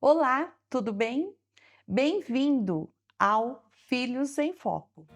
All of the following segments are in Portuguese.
Olá, tudo bem? Bem-vindo ao Filhos em Foco.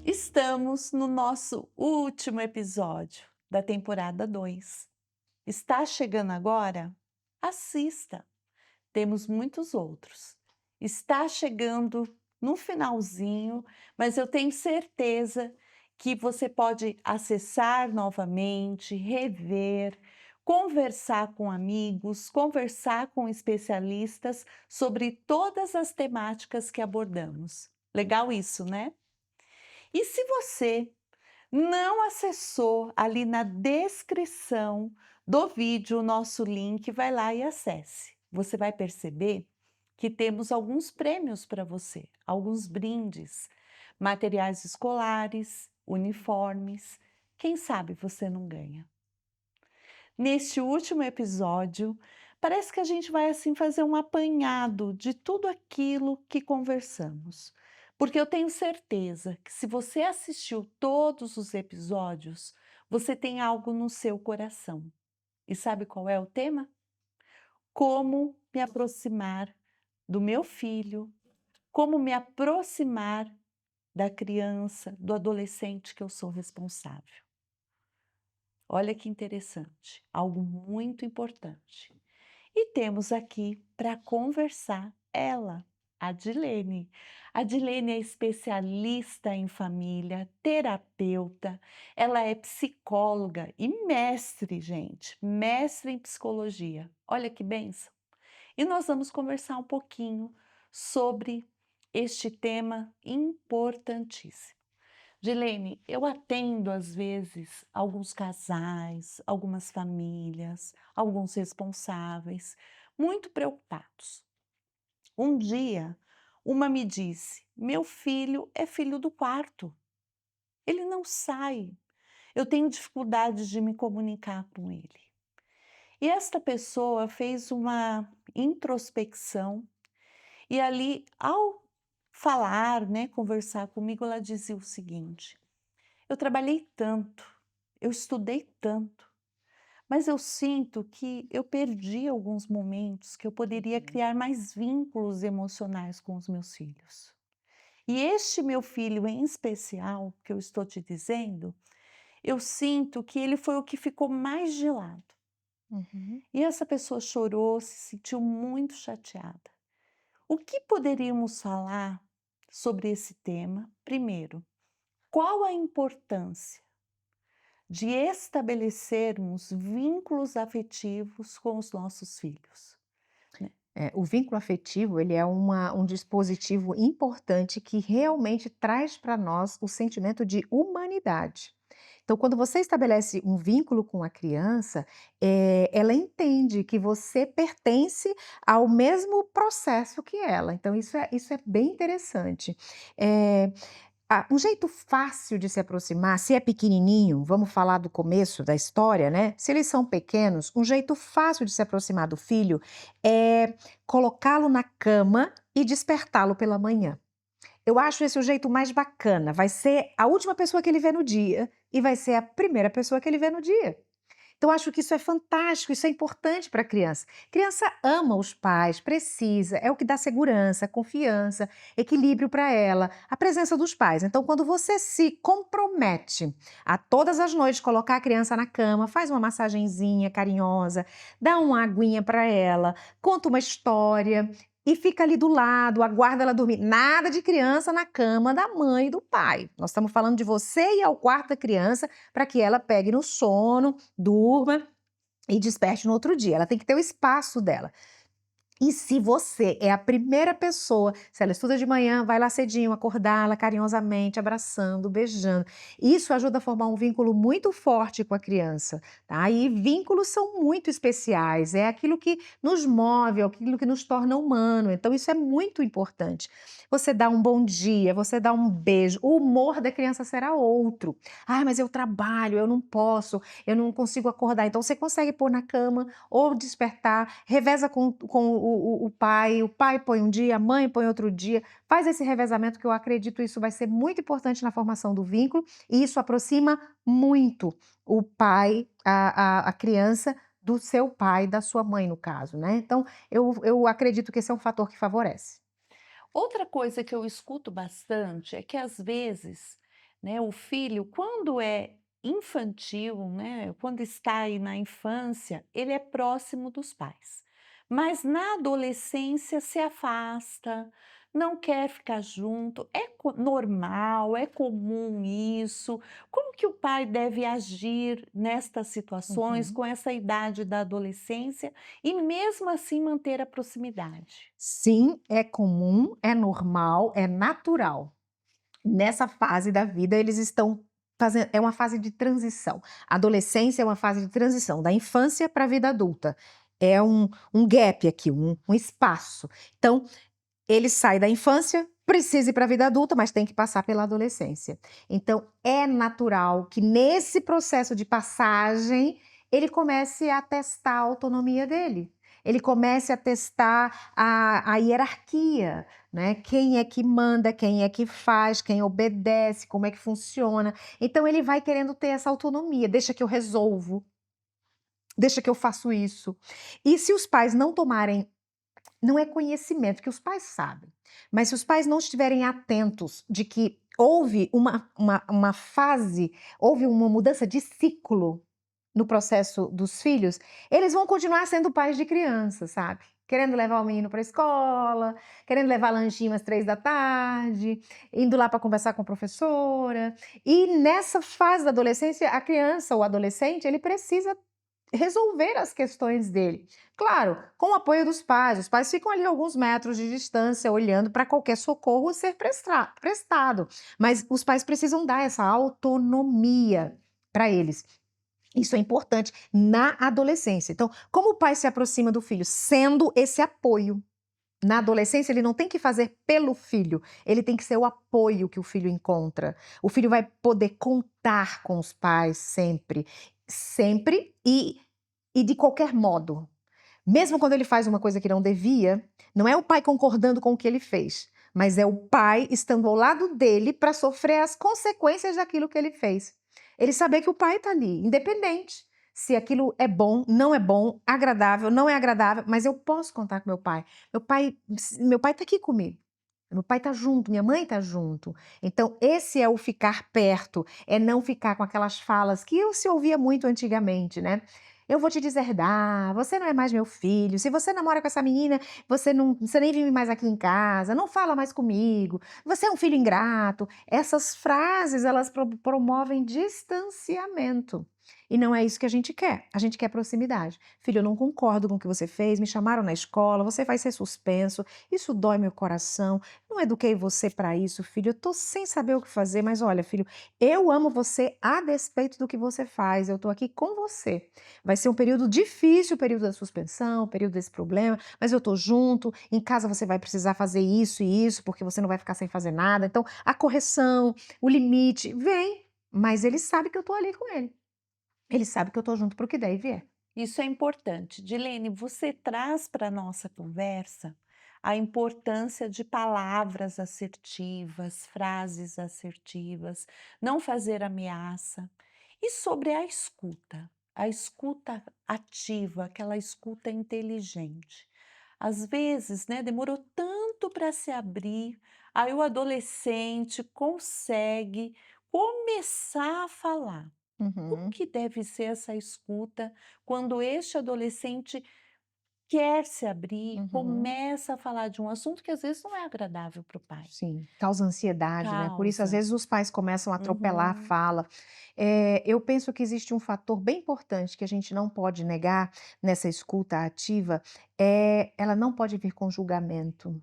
Estamos no nosso último episódio da temporada 2. Está chegando agora? Assista! Temos muitos outros. Está chegando no finalzinho, mas eu tenho certeza que você pode acessar novamente, rever, conversar com amigos, conversar com especialistas sobre todas as temáticas que abordamos. Legal isso, né? E se você não acessou ali na descrição do vídeo o nosso link, vai lá e acesse. Você vai perceber que temos alguns prêmios para você, alguns brindes, materiais escolares, uniformes. Quem sabe você não ganha? Neste último episódio, parece que a gente vai assim fazer um apanhado de tudo aquilo que conversamos. Porque eu tenho certeza que se você assistiu todos os episódios, você tem algo no seu coração. E sabe qual é o tema? Como me aproximar do meu filho, como me aproximar da criança, do adolescente que eu sou responsável. Olha que interessante, algo muito importante. E temos aqui para conversar ela, a Dilene. A Dilene é especialista em família, terapeuta, ela é psicóloga e mestre, gente, mestre em psicologia. Olha que bênção! E nós vamos conversar um pouquinho sobre este tema importantíssimo. Dilene, eu atendo às vezes alguns casais, algumas famílias, alguns responsáveis, muito preocupados. Um dia, uma me disse: meu filho é filho do quarto, ele não sai, eu tenho dificuldade de me comunicar com ele. E esta pessoa fez uma introspecção e ali, ao falar, né, conversar comigo, ela dizia o seguinte: eu trabalhei tanto, eu estudei tanto, mas eu sinto que eu perdi alguns momentos que eu poderia criar mais vínculos emocionais com os meus filhos. E este meu filho em especial, que eu estou te dizendo, eu sinto que ele foi o que ficou mais de lado. Uhum. E essa pessoa chorou, se sentiu muito chateada. O que poderíamos falar sobre esse tema? Primeiro, qual a importância de estabelecermos vínculos afetivos com os nossos filhos, né? O vínculo afetivo, ele é um dispositivo importante que realmente traz para nós o sentimento de humanidade. Então, quando você estabelece um vínculo com a criança, ela entende que você pertence ao mesmo processo que ela. Então, isso é bem interessante. Eh, um jeito fácil de se aproximar, se é pequenininho, vamos falar do começo da história, né? Se eles são pequenos, um jeito fácil de se aproximar do filho é colocá-lo na cama e despertá-lo pela manhã. Eu acho esse o jeito mais bacana. Vai ser a última pessoa que ele vê no dia e vai ser a primeira pessoa que ele vê no dia. Então, acho que isso é fantástico, isso é importante para a criança. Criança ama os pais, precisa, é o que dá segurança, confiança, equilíbrio para ela, a presença dos pais. Então, quando você se compromete a todas as noites colocar a criança na cama, faz uma massagenzinha carinhosa, dá uma aguinha para ela, conta uma história e fica ali do lado, aguarda ela dormir. Nada de criança na cama da mãe e do pai. Nós estamos falando de você ir ao quarto da criança para que ela pegue no sono, durma e desperte no outro dia. Ela tem que ter o espaço dela. E se você é a primeira pessoa, se ela estuda de manhã, vai lá cedinho, acordá-la carinhosamente, abraçando, beijando. Isso ajuda a formar um vínculo muito forte com a criança, tá? E vínculos são muito especiais, é aquilo que nos move, é aquilo que nos torna humano. Então isso é muito importante. Você dá um bom dia, você dá um beijo, o humor da criança será outro. Ah, mas eu trabalho, eu não posso, eu não consigo acordar. Então você consegue pôr na cama ou despertar, reveza com o pai põe um dia, a mãe põe outro dia, faz esse revezamento que eu acredito isso vai ser muito importante na formação do vínculo, e isso aproxima muito o pai, a criança do seu pai, da sua mãe no caso, né. Então eu acredito que esse é um fator que favorece. Outra coisa que eu escuto bastante é que às vezes, né, o filho, quando é infantil, né, quando está aí na infância, ele é próximo dos pais. Mas na adolescência se afasta, não quer ficar junto. É normal, é comum isso. Como que o pai deve agir nestas situações, Uhum. com essa idade da adolescência, e mesmo assim manter a proximidade? Sim, é comum, é normal, é natural. Nessa fase da vida eles estão fazendo é uma fase de transição. A adolescência é uma fase de transição da infância para a vida adulta. É um gap aqui, um espaço. Então, ele sai da infância, precisa ir para a vida adulta, mas tem que passar pela adolescência. Então, é natural que nesse processo de passagem, ele comece a testar a autonomia dele. Ele comece a testar a hierarquia, né? Quem é que manda, quem é que faz, quem obedece, como é que funciona. Então, ele vai querendo ter essa autonomia. Deixa que eu resolvo, deixa que eu faço isso. E se os pais não tomarem, não é conhecimento, que os pais sabem, mas se os pais não estiverem atentos de que houve uma fase, houve uma mudança de ciclo no processo dos filhos, eles vão continuar sendo pais de criança, sabe? Querendo levar o menino para a escola, querendo levar lanchinho às 3 da tarde, indo lá para conversar com a professora. E nessa fase da adolescência, a criança ou adolescente, ele precisa resolver as questões dele. Claro, com o apoio dos pais. Os pais ficam ali a alguns metros de distância, olhando para qualquer socorro ser prestado. Mas os pais precisam dar essa autonomia para eles. Isso é importante na adolescência. Então, como o pai se aproxima do filho? Sendo esse apoio. Na adolescência, ele não tem que fazer pelo filho, ele tem que ser o apoio que o filho encontra. O filho vai poder contar com os pais sempre, sempre e de qualquer modo. Mesmo quando ele faz uma coisa que não devia, não é o pai concordando com o que ele fez, mas é o pai estando ao lado dele para sofrer as consequências daquilo que ele fez. Ele saber que o pai está ali, independente se aquilo é bom, agradável, não é agradável, mas eu posso contar com meu pai. Meu pai está aqui comigo. Meu pai está junto, minha mãe está junto. Então, esse é o ficar perto, é não ficar com aquelas falas que eu se ouvia muito antigamente, né? Eu vou te deserdar, você não é mais meu filho. Se você namora com essa menina, você nem vive mais aqui em casa, não fala mais comigo. Você é um filho ingrato. Essas frases, elas promovem distanciamento. E não é isso que a gente quer. A gente quer proximidade. Filho, eu não concordo com o que você fez, me chamaram na escola, você vai ser suspenso. Isso dói meu coração. Não eduquei você para isso, filho. Eu tô sem saber o que fazer, mas olha, filho, eu amo você a despeito do que você faz. Eu tô aqui com você. Vai ser um período difícil, o período da suspensão, o período desse problema, mas eu tô junto. Em casa você vai precisar fazer isso e isso, porque você não vai ficar sem fazer nada. Então, a correção, o limite, vem, mas ele sabe que eu tô ali com ele. Ele sabe que eu tô junto para o que der e vier. Isso é importante. Dilene, você traz para a nossa conversa a importância de palavras assertivas, frases assertivas, não fazer ameaça. E sobre a escuta ativa, aquela escuta inteligente. Às vezes, né, demorou tanto para se abrir, aí o adolescente consegue começar a falar. Como Uhum. que deve ser essa escuta quando este adolescente quer se abrir, Uhum. começa a falar de um assunto que às vezes não é agradável para o pai. Sim, causa ansiedade, né, por isso às Causa. vezes os pais começam a atropelar a Uhum. fala. Eu penso que existe um fator bem importante que a gente não pode negar nessa escuta ativa, ela não pode vir com julgamento.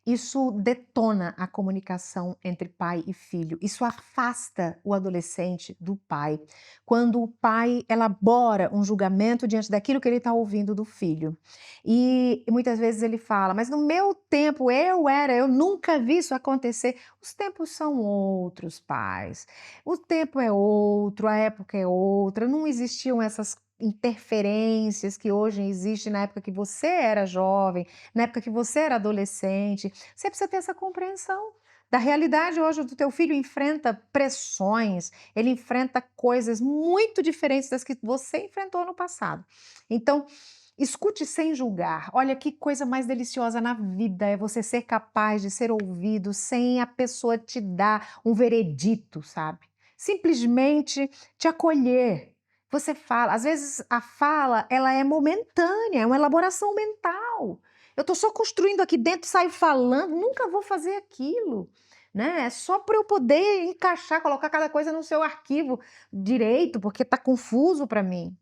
Isso detona a comunicação entre pai e filho. Isso afasta o adolescente do pai. Quando o pai elabora um julgamento diante daquilo que ele está ouvindo do filho. E muitas vezes ele fala: Mas no meu tempo eu nunca vi isso acontecer. Os tempos são outros, pais. O tempo é outro, a época é outra. Não existiam essas interferências que hoje existem na época que você era jovem, na época que você era adolescente. Você precisa ter essa compreensão da realidade hoje do teu filho enfrenta pressões, ele enfrenta coisas muito diferentes das que você enfrentou no passado. Então, escute sem julgar. Olha que coisa mais deliciosa na vida é você ser capaz de ser ouvido sem a pessoa te dar um veredito, sabe? Simplesmente te acolher. Você fala, às vezes a fala, ela é momentânea, é uma elaboração mental. Eu estou só construindo aqui dentro, saio falando, nunca vou fazer aquilo, né? É só para eu poder encaixar, colocar cada coisa no seu arquivo direito, porque está confuso para mim.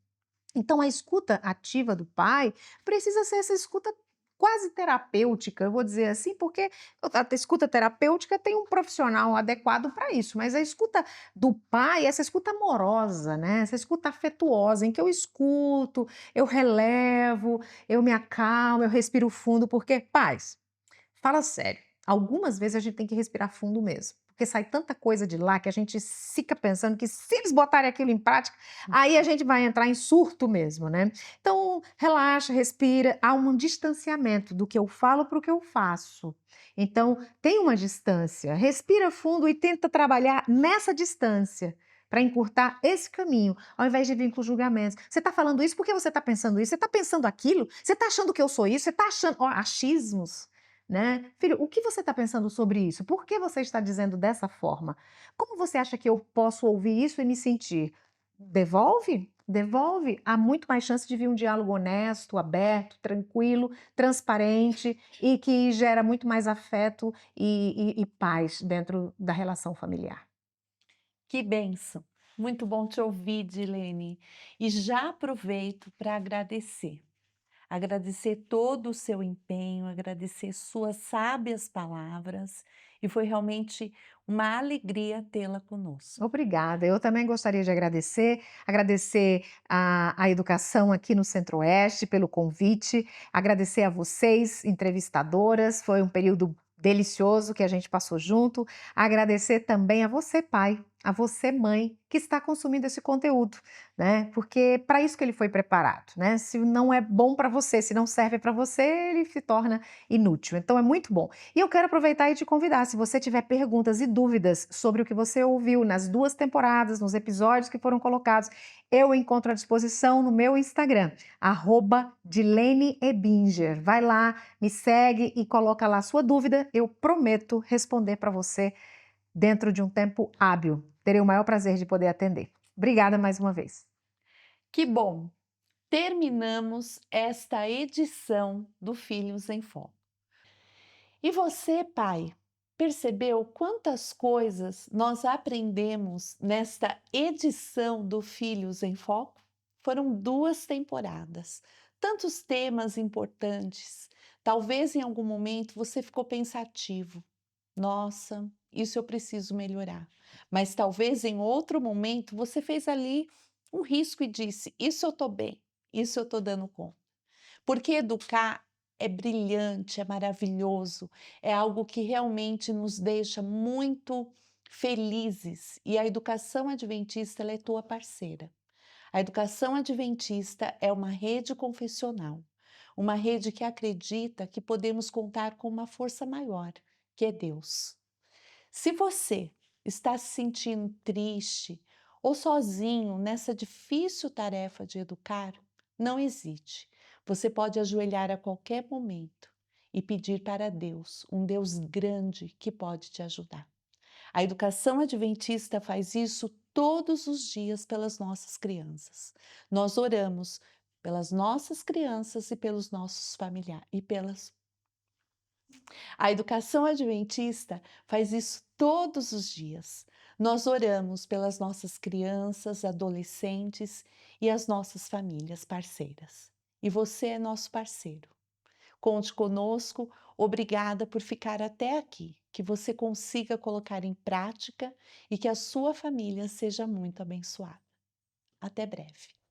Então, a escuta ativa do pai precisa ser essa escuta quase terapêutica, eu vou dizer assim, porque a escuta terapêutica tem um profissional adequado para isso, mas a escuta do pai, essa escuta amorosa, né? Essa escuta afetuosa, em que eu escuto, eu relevo, eu me acalmo, eu respiro fundo, porque, pais, fala sério, algumas vezes a gente tem que respirar fundo mesmo, porque sai tanta coisa de lá que a gente fica pensando que se eles botarem aquilo em prática, aí a gente vai entrar em surto mesmo, né. Então, relaxa, respira, há um distanciamento do que eu falo para o que eu faço. Então, tem uma distância, respira fundo e tenta trabalhar nessa distância, para encurtar esse caminho, ao invés de vir com julgamentos. "Você está falando isso, por que você está pensando isso? Você está pensando aquilo? Você está achando que eu sou isso? Você está achando", ó, achismos, né? Filho, o que você está pensando sobre isso? Por que você está dizendo dessa forma? Como você acha que eu posso ouvir isso e me sentir? Devolve? Devolve. Há muito mais chance de vir um diálogo honesto, aberto, tranquilo, transparente e que gera muito mais afeto e paz dentro da relação familiar. Que bênção! Muito bom te ouvir, Dilene. E já aproveito para agradecer. Agradecer todo o seu empenho, agradecer suas sábias palavras, e foi realmente uma alegria tê-la conosco. Obrigada. Eu também gostaria de agradecer a educação aqui no Centro-Oeste pelo convite, agradecer a vocês, entrevistadoras, foi um período delicioso que a gente passou junto, agradecer também a você, pai, a você, mãe, que está consumindo esse conteúdo, né? Porque para isso que ele foi preparado, né? Se não é bom para você, se não serve para você, ele se torna inútil. Então é muito bom. E eu quero aproveitar e te convidar, se você tiver perguntas e dúvidas sobre o que você ouviu nas 2 temporadas, nos episódios que foram colocados, eu encontro à disposição no meu Instagram, @DileneEbinger. Vai lá, me segue e coloca lá a sua dúvida, eu prometo responder para você dentro de um tempo hábil. Terei o maior prazer de poder atender. Obrigada mais uma vez. Que bom! Terminamos esta edição do Filhos em Foco. E você, pai, percebeu quantas coisas nós aprendemos nesta edição do Filhos em Foco? Foram 2 temporadas, tantos temas importantes. Talvez em algum momento você ficou pensativo: "Nossa, isso eu preciso melhorar". Mas talvez em outro momento você fez ali um risco e disse: "Isso eu estou bem, isso eu estou dando conta". Porque educar é brilhante, é maravilhoso, é algo que realmente nos deixa muito felizes, e a educação adventista ela é tua parceira. A educação adventista é uma rede confessional, uma rede que acredita que podemos contar com uma força maior, que é Deus. Se você está se sentindo triste ou sozinho nessa difícil tarefa de educar, não hesite. Você pode ajoelhar a qualquer momento e pedir para Deus, um Deus grande que pode te ajudar. A educação adventista faz isso todos os dias pelas nossas crianças. Nós oramos pelas nossas crianças e pelos nossos familiares e pelas A educação adventista faz isso todos os dias. Nós oramos pelas nossas crianças, adolescentes e as nossas famílias parceiras. E você é nosso parceiro. Conte conosco. Obrigada por ficar até aqui. Que você consiga colocar em prática e que a sua família seja muito abençoada. Até breve.